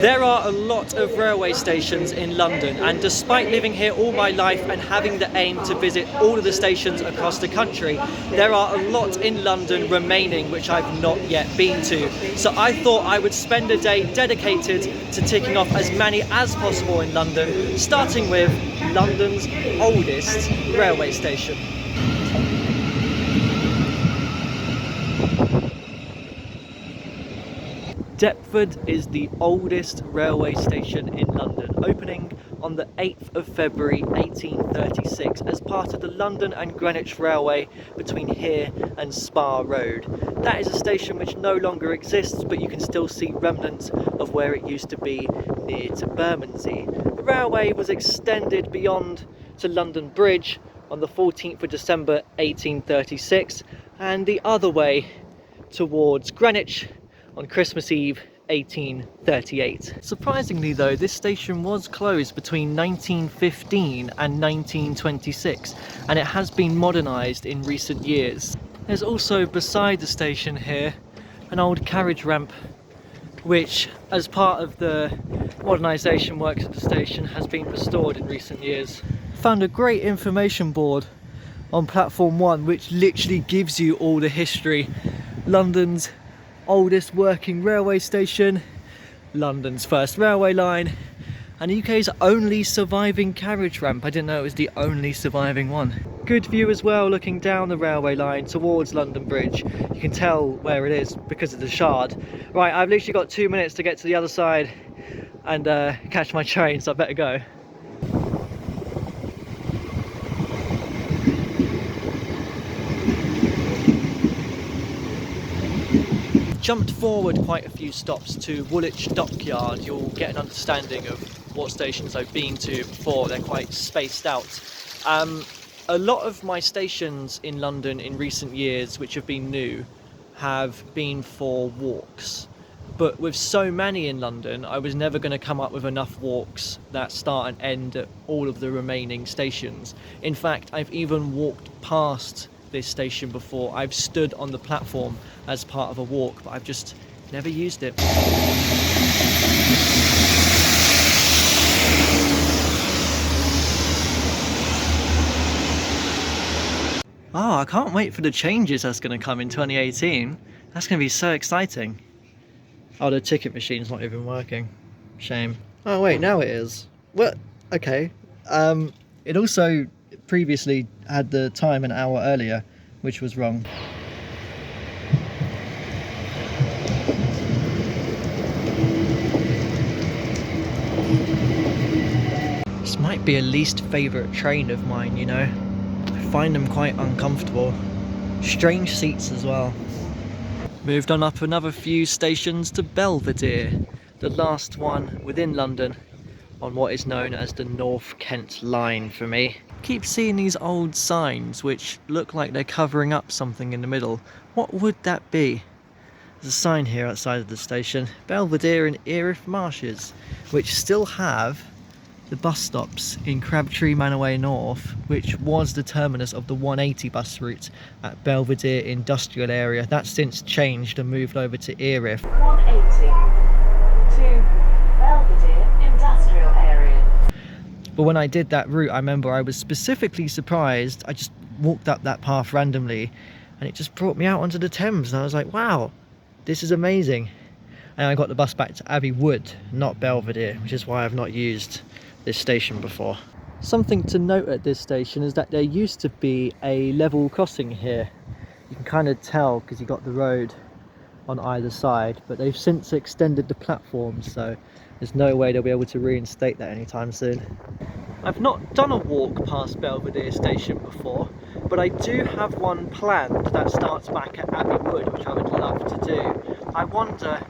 There are a lot of railway stations in London, and despite living here all my life and having the aim to visit all of the stations across the country, there are a lot in London remaining which I've not yet been to. So I thought I would spend a day dedicated to ticking off as many as possible in London, starting with London's oldest railway station. Deptford is the oldest railway station in London, opening on the 8th of February 1836 as part of the London and Greenwich Railway between here and Spa Road. That is a station which no longer exists, but you can still see remnants of where it used to be near to Bermondsey. The railway was extended beyond to London Bridge on the 14th of December 1836 and the other way towards Greenwich on Christmas Eve 1838. Surprisingly though, this station was closed between 1915 and 1926, and it has been modernised in recent years. There's also beside the station here an old carriage ramp which, as part of the modernisation works at the station, has been restored in recent years. Found a great information board on platform 1 which literally gives you all the history. London's oldest working railway station, London's first railway line, and the UK's only surviving carriage ramp. I didn't know it was the only surviving one. Good view as well, looking down the railway line towards London Bridge. You can tell where it is because of the Shard. Right, I've literally got 2 minutes to get to the other side and catch my train, so I better go. Jumped forward quite a few stops to Woolwich Dockyard. You'll get an understanding of what stations I've been to before. They're quite spaced out. A lot of my stations in London in recent years, which have been new, have been for walks. But with so many in London, I was never going to come up with enough walks that start and end at all of the remaining stations. In fact, I've even walked past this station before. I've stood on the platform as part of a walk, but I've just never used it. Oh, I can't wait for the changes that's going to come in 2018. That's going to be so exciting. Oh, the ticket machine's not even working. Shame. Oh wait, now it is. What? Okay. It also previously had the time an hour earlier, which was wrong. This might be a least favourite train of mine, you know. I find them quite uncomfortable. Strange seats as well. Moved on up another few stations to Belvedere, the last one within London on what is known as the North Kent line for me. Keep seeing these old signs which look like they're covering up something in the middle. What would that be? There's a sign here outside of the station, Belvedere and Erith Marshes, which still have the bus stops in Crabtree Manaway North, which was the terminus of the 180 bus route at Belvedere Industrial Area. That's since changed and moved over to Erith. 180 to Belvedere Industrial Area. But when I did that route, I remember I was specifically surprised. I just walked up that path randomly and it just brought me out onto the Thames, and I was like, wow, this is amazing. And I got the bus back to Abbey Wood, not Belvedere, which is why I've not used this station before. Something to note at this station is that there used to be a level crossing here. You can kind of tell because you got the road on either side, but they've since extended the platforms, so there's no way they'll be able to reinstate that anytime soon. I've not done a walk past Belvedere station before, but I do have one planned that starts back at Abbey Wood, which I would love to do. I wonder,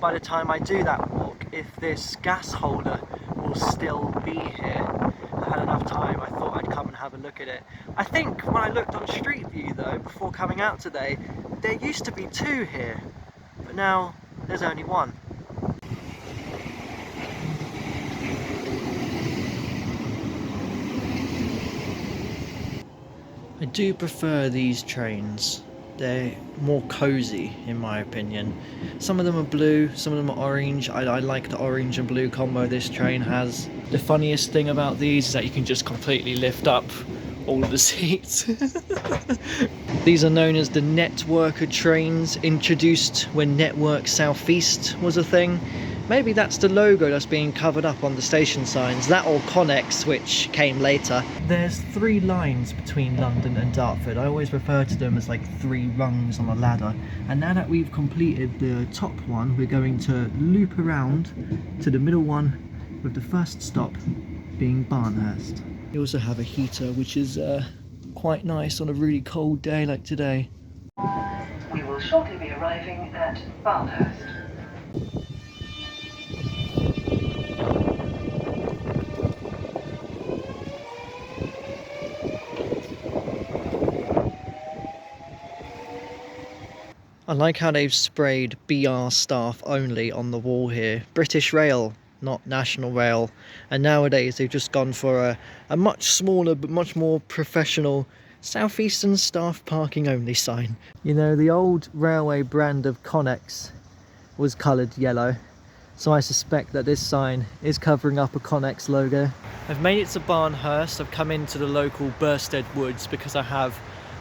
by the time I do that walk, if this gas holder will still be here. I had enough time, I thought I'd come and have a look at it. I think when I looked on Street View though, before coming out today, there used to be 2 here, but now there's only 1. I do prefer these trains. They're more cozy in my opinion. Some of them are blue, some of them are orange. I like the orange and blue combo this train has. The funniest thing about these is that you can just completely lift up all of the seats. These are known as the Networker trains, introduced when Network Southeast was a thing. Maybe that's the logo that's being covered up on the station signs. That or Connex, which came later. There's 3 lines between London and Dartford. I always refer to them as like 3 rungs on a ladder. And now that we've completed the top one, we're going to loop around to the middle one, with the first stop being Barnhurst. We also have a heater, which is quite nice on a really cold day like today. We will shortly be arriving at Barnhurst. I like how they've sprayed BR staff only on the wall here. British Rail, not National Rail. And nowadays they've just gone for a much smaller but much more professional Southeastern staff parking only sign. You know, the old railway brand of Connex was coloured yellow, so I suspect that this sign is covering up a Connex logo. I've made it to Barnhurst. I've come into the local Bursted Woods because I have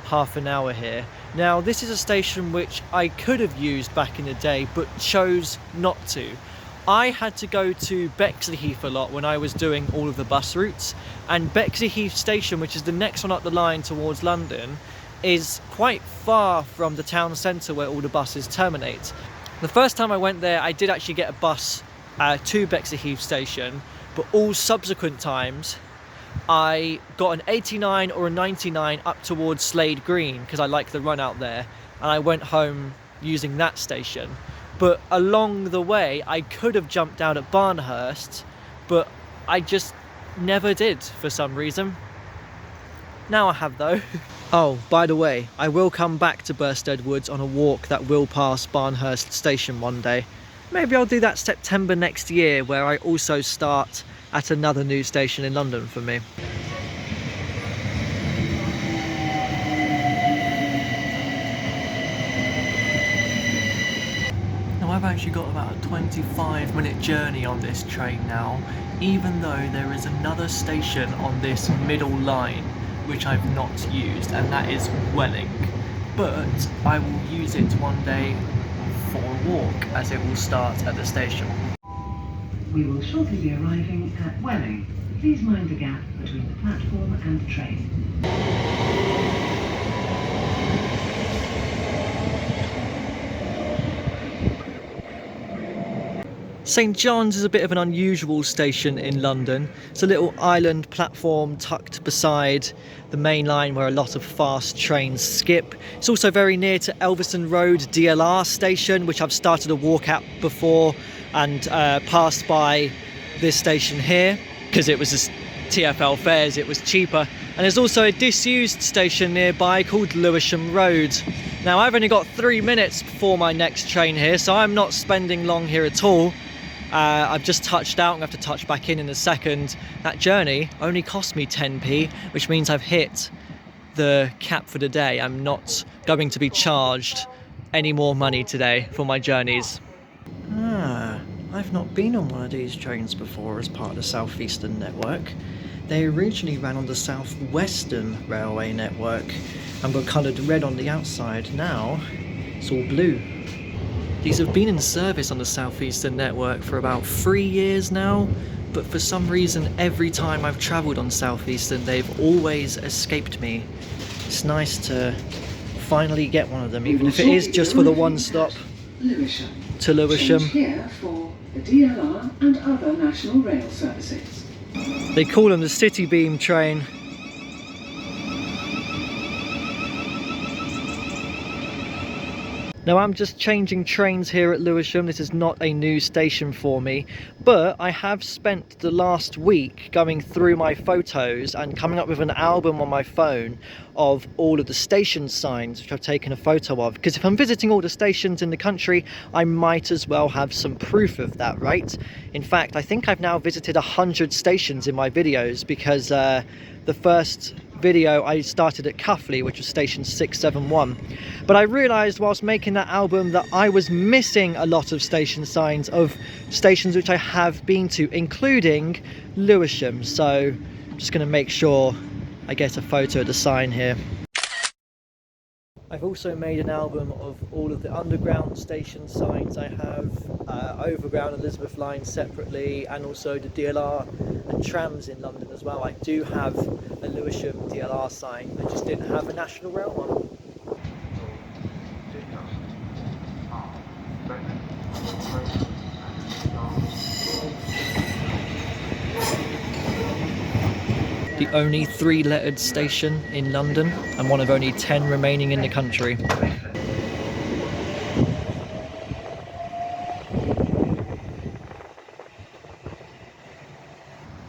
half an hour here. Now this is a station which I could have used back in the day but chose not to. I had to go to Bexleyheath a lot when I was doing all of the bus routes, and Bexleyheath station, which is the next one up the line towards London, is quite far from the town centre where all the buses terminate. The first time I went there I did actually get a bus to Bexleyheath station, but all subsequent times I got an 89 or a 99 up towards Slade Green because I like the run out there, and I went home using that station. But along the way I could have jumped down at Barnhurst, but I just never did for some reason. Now I have though. Oh, by the way, I will come back to Bursted Woods on a walk that will pass Barnhurst station one day. Maybe I'll do that September next year, where I also start at another new station in London for me. Now I've actually got about a 25-minute journey on this train now, even though there is another station on this middle line which I've not used, and that is Welling. But I will use it one day for a walk, as it will start at the station. We will shortly be arriving at Welling. Please mind the gap between the platform and the train. St John's is a bit of an unusual station in London. It's a little island platform tucked beside the main line where a lot of fast trains skip. It's also very near to Elveston Road DLR station, which I've started a walk at before, and passed by this station here because it was just TfL fares, it was cheaper. And there's also a disused station nearby called Lewisham Road. Now I've only got 3 minutes before my next train here, so I'm not spending long here at all. I've just touched out and have to touch back in a second. That journey only cost me 10p, which means I've hit the cap for the day. I'm not going to be charged any more money today for my journeys. I've not been on one of these trains before as part of the Southeastern network. They originally ran on the Southwestern railway network and were coloured red on the outside. Now it's all blue. These have been in service on the Southeastern network for about 3 years now, but for some reason every time I've travelled on Southeastern they've always escaped me. It's nice to finally get one of them, even if it is just for the one stop to Lewisham. Change here for the DLR and other national rail services. They call them the City Beam train. Now I'm just changing trains here at Lewisham. This is not a new station for me, but I have spent the last week going through my photos and coming up with an album on my phone of all of the station signs which I've taken a photo of, because if I'm visiting all the stations in the country, I might as well have some proof of that, right? In fact, I think I've now visited 100 stations in my videos, because the first video I started at Cuffley, which was station 671. But I realised whilst making that album that I was missing a lot of station signs of stations which I have been to, including Lewisham. So I'm just going to make sure I get a photo of the sign here. I've also made an album of all of the underground station signs. I have overground Elizabeth line separately, and also the DLR and trams in London as well. I do have a Lewisham DLR sign, I just didn't have a National Rail one. The only 3-lettered station in London, and one of only 10 remaining in the country.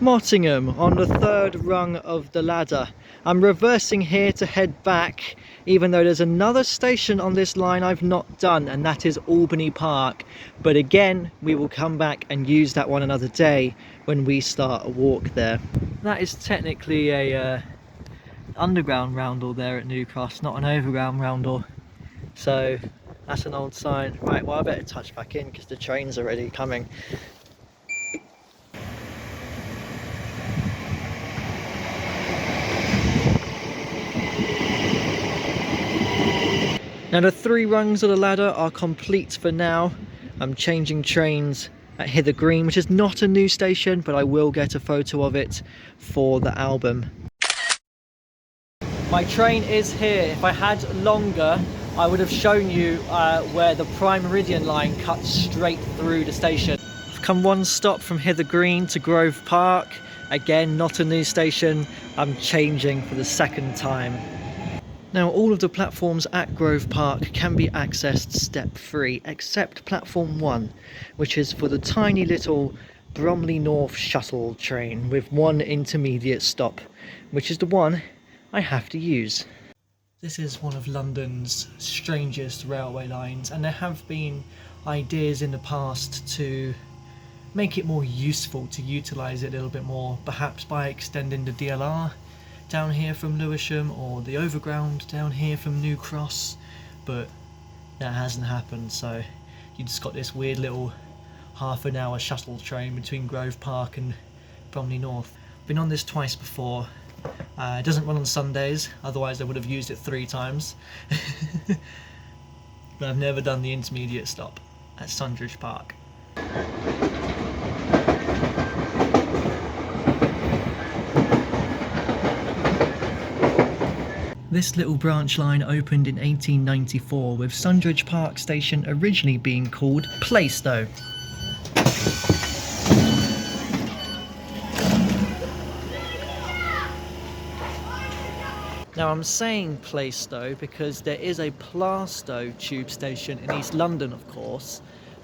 Mottingham, on the 3rd rung of the ladder. I'm reversing here to head back, even though there's another station on this line I've not done, and that is Albany Park. But again, we will come back and use that one another day when we start a walk there. That is technically a underground roundel there at New Cross, not an overground roundel. So that's an old sign. Right, well I better touch back in because the train's already coming. Now the 3 rungs of the ladder are complete for now. I'm changing trains at Hither Green, which is not a new station, but I will get a photo of it for the album. My train is here. If I had longer, I would have shown you where the Prime Meridian line cuts straight through the station. I've come one stop from Hither Green to Grove Park. Again, not a new station. I'm changing for the 2nd time. Now, all of the platforms at Grove Park can be accessed step-free, except platform 1, which is for the tiny little Bromley North shuttle train with 1 intermediate stop, which is the one I have to use. This is one of London's strangest railway lines, and there have been ideas in the past to make it more useful, to utilise it a little bit more, perhaps by extending the DLR down here from Lewisham, or the overground down here from New Cross, but that hasn't happened, so you just got this weird little half-an-hour shuttle train between Grove Park and Bromley North. Been on this twice before. It doesn't run on Sundays, otherwise I would have used it 3 times. But I've never done the intermediate stop at Sydenham Park. This little branch line opened in 1894, with Sydenham Park Station originally being called Plaistow. Now I'm saying Plaistow because there is a Plaistow tube station in East London, of course,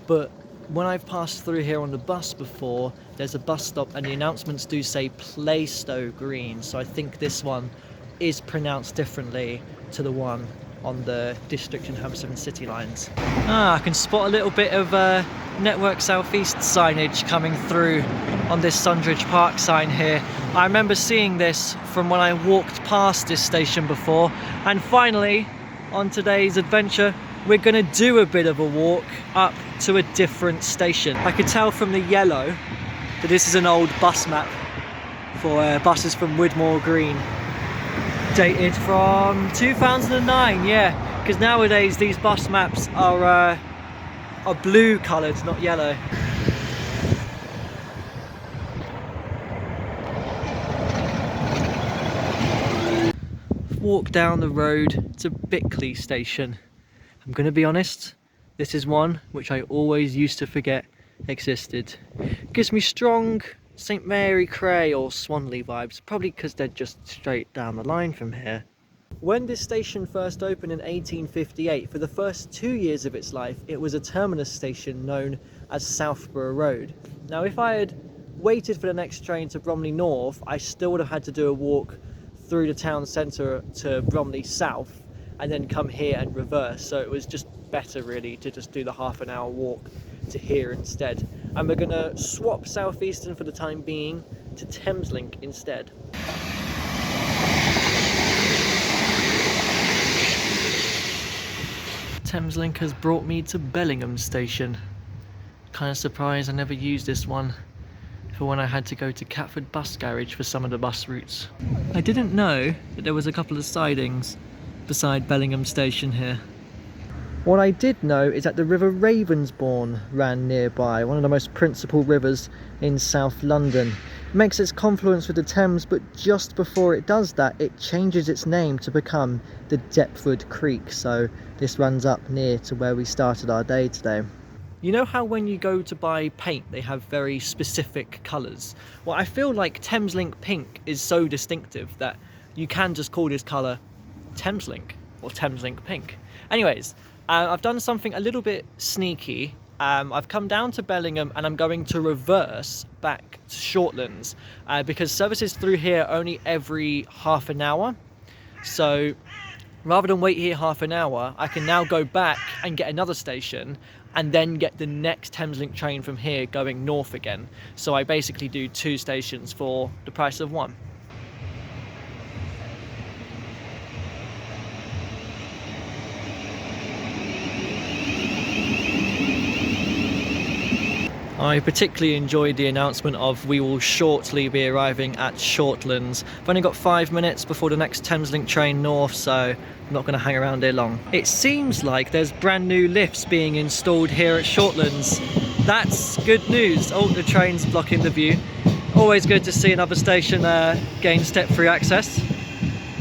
but when I've passed through here on the bus before, there's a bus stop and the announcements do say Plaistow Green, so I think this one is pronounced differently to the one on the District and Hammersmith City lines. I can spot a little bit of Network Southeast signage coming through on this Sydenham Park sign here. I remember seeing this from when I walked past this station before, and finally on today's adventure we're going to do a bit of a walk up to a different station. I could tell from the yellow that this is an old bus map for buses from Woodmore Green. Dated from 2009, yeah, because nowadays these bus maps are blue coloured, not yellow. Walk down the road to Bickley Station. I'm going to be honest, this is one which I always used to forget existed. Gives me strong St Mary Cray or Swanley vibes, probably because they're just straight down the line from here. When this station first opened in 1858, for the first 2 years of its life, it was a terminus station known as Southborough Road. Now, if I had waited for the next train to Bromley North, I still would have had to do a walk through the town centre to Bromley South and then come here and reverse, so it was just better really to just do the half-an-hour walk to here instead. And we're going to swap Southeastern for the time being to Thameslink instead. Thameslink has brought me to Bellingham station. Kind of surprised I never used this one for when I had to go to Catford bus garage for some of the bus routes. I didn't know that there was a couple of sidings beside Bellingham station here. What I did know is that the River Ravensbourne ran nearby, one of the most principal rivers in South London. It makes its confluence with the Thames, but just before it does that, it changes its name to become the Deptford Creek. So this runs up near to where we started our day today. You know how when you go to buy paint, they have very specific colours? Well, I feel like Thameslink Pink is so distinctive that you can just call this colour Thameslink or Thameslink Pink. Anyways, I've done something a little bit sneaky. I've come down to Bellingham and I'm going to reverse back to Shortlands because services through here are only every half an hour. So rather than wait here half an hour, I can now go back and get another station and then get the next Thameslink train from here going north again. So I basically do 2 stations for the price of 1. I particularly enjoyed the announcement of we will shortly be arriving at Shortlands. I've only got 5 minutes before the next Thameslink train north, so I'm not going to hang around here long. It seems like there's brand new lifts being installed here at Shortlands. That's good news. Oh, the train's blocking the view. Always good to see another station gain step-free access,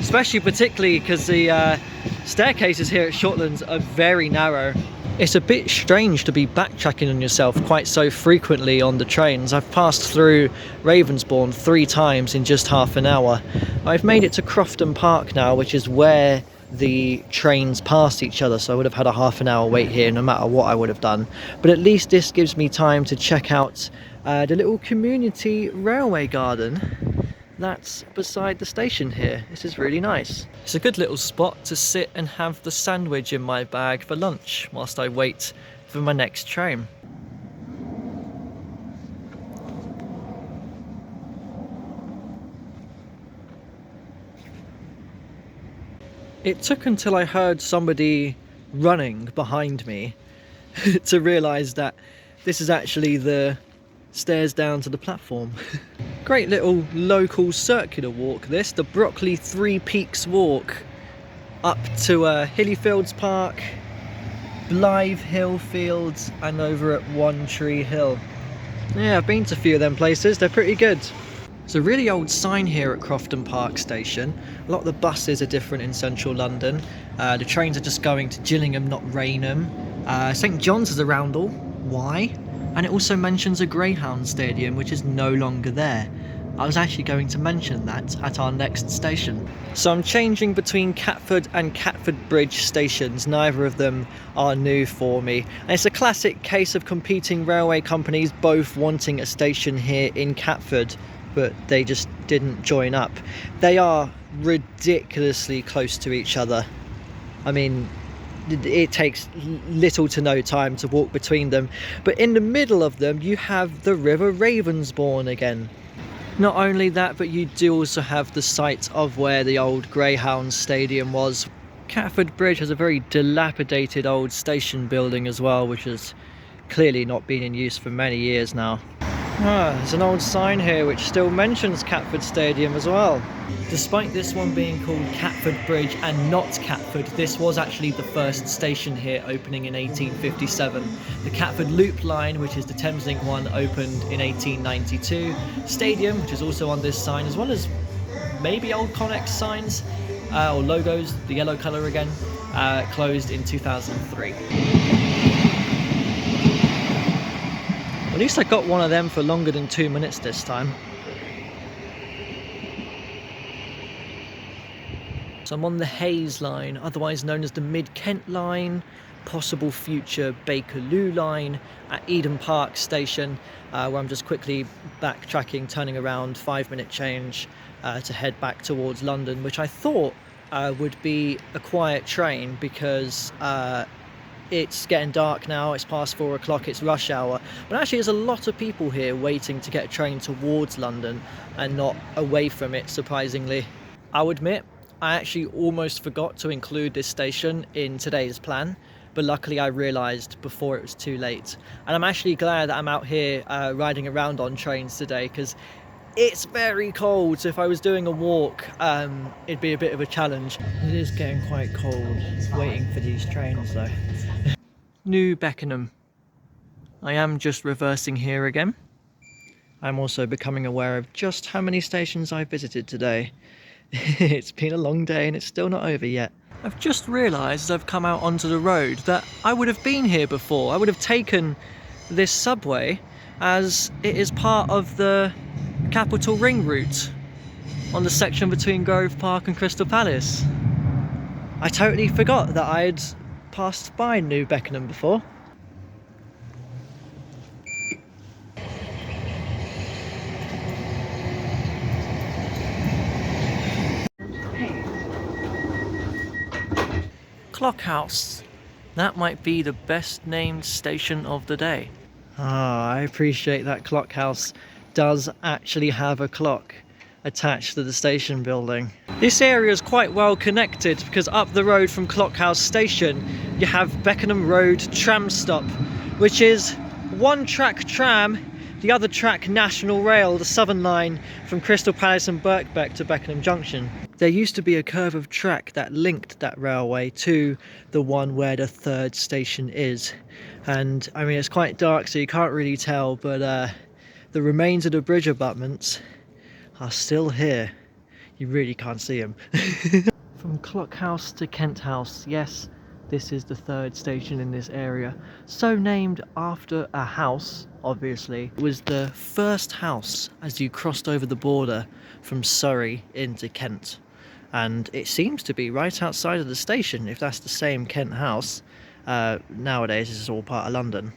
particularly because the staircases here at Shortlands are very narrow. It's a bit strange to be backtracking on yourself quite so frequently on the trains. I've passed through Ravensbourne 3 times in just half an hour. I've made it to Crofton Park now, which is where the trains pass each other, so I would have had a half an hour wait here no matter what I would have done. But at least this gives me time to check out the little community railway garden that's beside the station here. This is really nice. It's a good little spot to sit and have the sandwich in my bag for lunch whilst I wait for my next train. It took until I heard somebody running behind me to realise that this is actually the stairs down to the platform. Great little local circular walk this, the Brockley Three Peaks walk up to Hillyfields Park, Blythe Hill Fields and over at One Tree Hill. Yeah, I've been to a few of them places, they're pretty good. There's a really old sign here at Crofton Park station. A lot of the buses are different in central London. The trains are just going to Gillingham, not Rainham. St John's is around all. Why? And it also mentions a Greyhound stadium, which is no longer there. I was actually going to mention that at our next station. So I'm changing between Catford and Catford Bridge stations. Neither of them are new for me. And it's a classic case of competing railway companies both wanting a station here in Catford, but they just didn't join up. They are ridiculously close to each other. I mean, it takes little to no time to walk between them, but in the middle of them you have the River Ravensbourne again. Not only that, but you do also have the site of where the old Greyhound stadium was. Catford Bridge has a very dilapidated old station building as well, which has clearly not been in use for many years now. There's an old sign here which still mentions Catford Stadium as well. Despite this one being called Catford Bridge and not Catford, this was actually the first station here, opening in 1857. The Catford Loop line, which is the Thameslink one, opened in 1892. Stadium, which is also on this sign, as well as maybe old Connex signs or logos, the yellow colour again, closed in 2003. At least I got one of them for longer than 2 minutes this time. So I'm on the Hayes line, otherwise known as the Mid-Kent line, possible future Bakerloo line at Eden Park station, where I'm just quickly backtracking, turning around, 5-minute change to head back towards London, which I thought would be a quiet train because it's getting dark now, it's past 4 o'clock, it's rush hour. But actually there's a lot of people here waiting to get a train towards London and not away from it, surprisingly. I'll admit, I actually almost forgot to include this station in today's plan. but luckily I realised before it was too late. And I'm actually glad that I'm out here riding around on trains today, because it's very cold, so if I was doing a walk, it'd be a bit of a challenge. It is getting quite cold waiting for these trains though. New Beckenham. I am just reversing here again. I'm also becoming aware of just how many stations I've visited today. It's been a long day and it's still not over yet. I've just realised as I've come out onto the road that I would have been here before. I would have taken this subway as it is part of the Capital Ring route on the section between Grove Park and Crystal Palace. I totally forgot that I'd passed by New Beckenham before. Clock House. That might be the best named station of the day. Ah, I appreciate that Clock House does actually have a clock attached to the station building. This area is quite well connected because up the road from Clock House station you have Beckenham Road tram stop, which is one track tram, the other track National Rail, the Southern line from Crystal Palace and Birkbeck to Beckenham Junction. There used to be a curve of track that linked that railway to the one where the third station is. And I mean, it's quite dark so you can't really tell, but the remains of the bridge abutments are still here. You really can't see them. From Clock House to Kent House, yes, this is the third station in this area. So named after a house, obviously. It was the first house as you crossed over the border from Surrey into Kent. And it seems to be right outside of the station, if that's the same Kent house. Nowadays this is all part of London.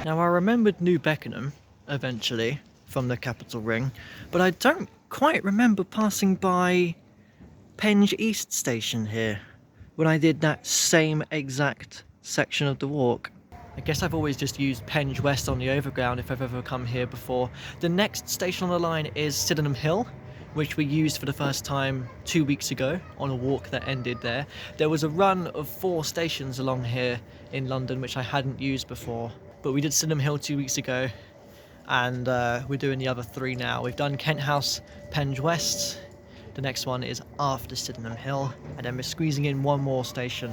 Now I remembered New Beckenham eventually from the Capital Ring, but I don't quite remember passing by Penge East station here when I did that same exact section of the walk. I guess I've always just used Penge West on the overground if I've ever come here before. The next station on the line is Sydenham Hill, which we used for the first time 2 weeks ago on a walk that ended there. There was a run of 4 stations along here in London which I hadn't used before, but we did Sydenham Hill 2 weeks ago, and we're doing the other 3 now. We've done Kent House, Penge West. The next one is after Sydenham Hill, and then we're squeezing in one more station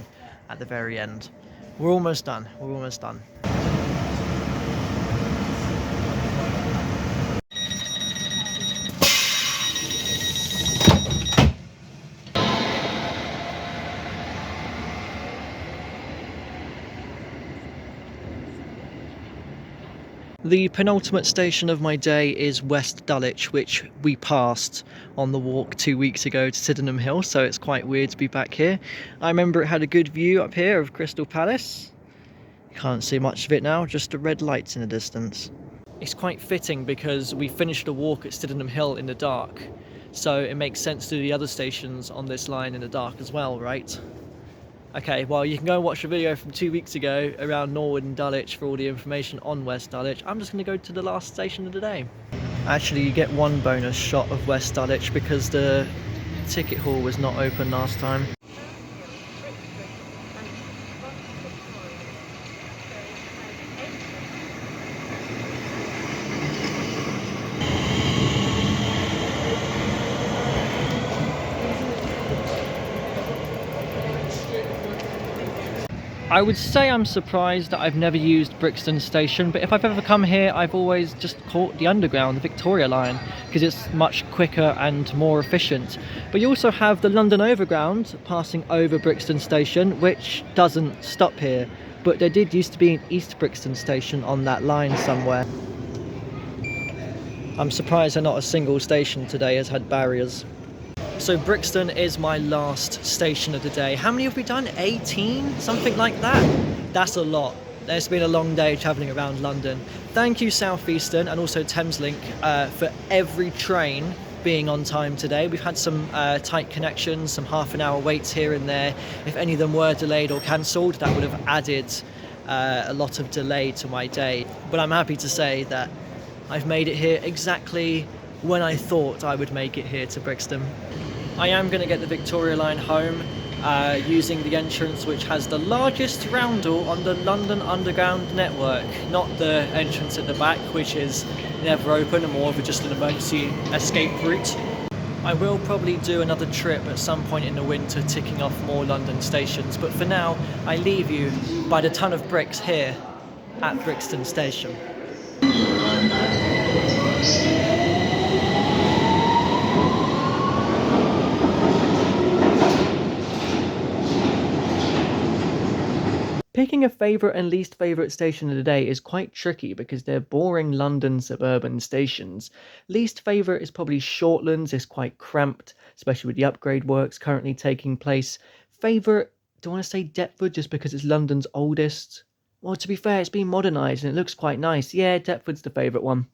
at the very end. We're almost done. We're almost done. The penultimate station of my day is West Dulwich, which we passed on the walk 2 weeks ago to Sydenham Hill, so it's quite weird to be back here. I remember it had a good view up here of Crystal Palace. Can't see much of it now, just the red lights in the distance. It's quite fitting because we finished a walk at Sydenham Hill in the dark, so it makes sense to do the other stations on this line in the dark as well, right? Okay, well, you can go and watch the video from 2 weeks ago around Norwood and Dulwich for all the information on West Dulwich. I'm just going to go to the last station of the day. Actually, you get one bonus shot of West Dulwich because the ticket hall was not open last time. I would say I'm surprised that I've never used Brixton Station, but if I've ever come here, I've always just caught the Underground, the Victoria line, because it's much quicker and more efficient. But you also have the London Overground passing over Brixton Station, which doesn't stop here, but there did used to be an East Brixton Station on that line somewhere. I'm surprised that not a single station today has had barriers. So Brixton is my last station of the day. How many have we done? 18? Something like that? That's a lot. It's been a long day travelling around London. Thank you Southeastern and also Thameslink for every train being on time today. We've had some tight connections, some half-an-hour waits here and there. If any of them were delayed or cancelled, that would have added a lot of delay to my day. But I'm happy to say that I've made it here exactly when I thought I would make it here to Brixton. I am going to get the Victoria line home using the entrance which has the largest roundel on the London Underground network, not the entrance at the back, which is never open and more of just an emergency escape route. I will probably do another trip at some point in the winter ticking off more London stations, but for now I leave you by the ton of bricks here at Brixton Station. Picking a favourite and least favourite station of the day is quite tricky because they're boring London suburban stations. Least favourite is probably Shortlands, it's quite cramped, especially with the upgrade works currently taking place. Favourite, do I want to say Deptford just because it's London's oldest? Well, to be fair, it's been modernised and it looks quite nice. Yeah, Deptford's the favourite one.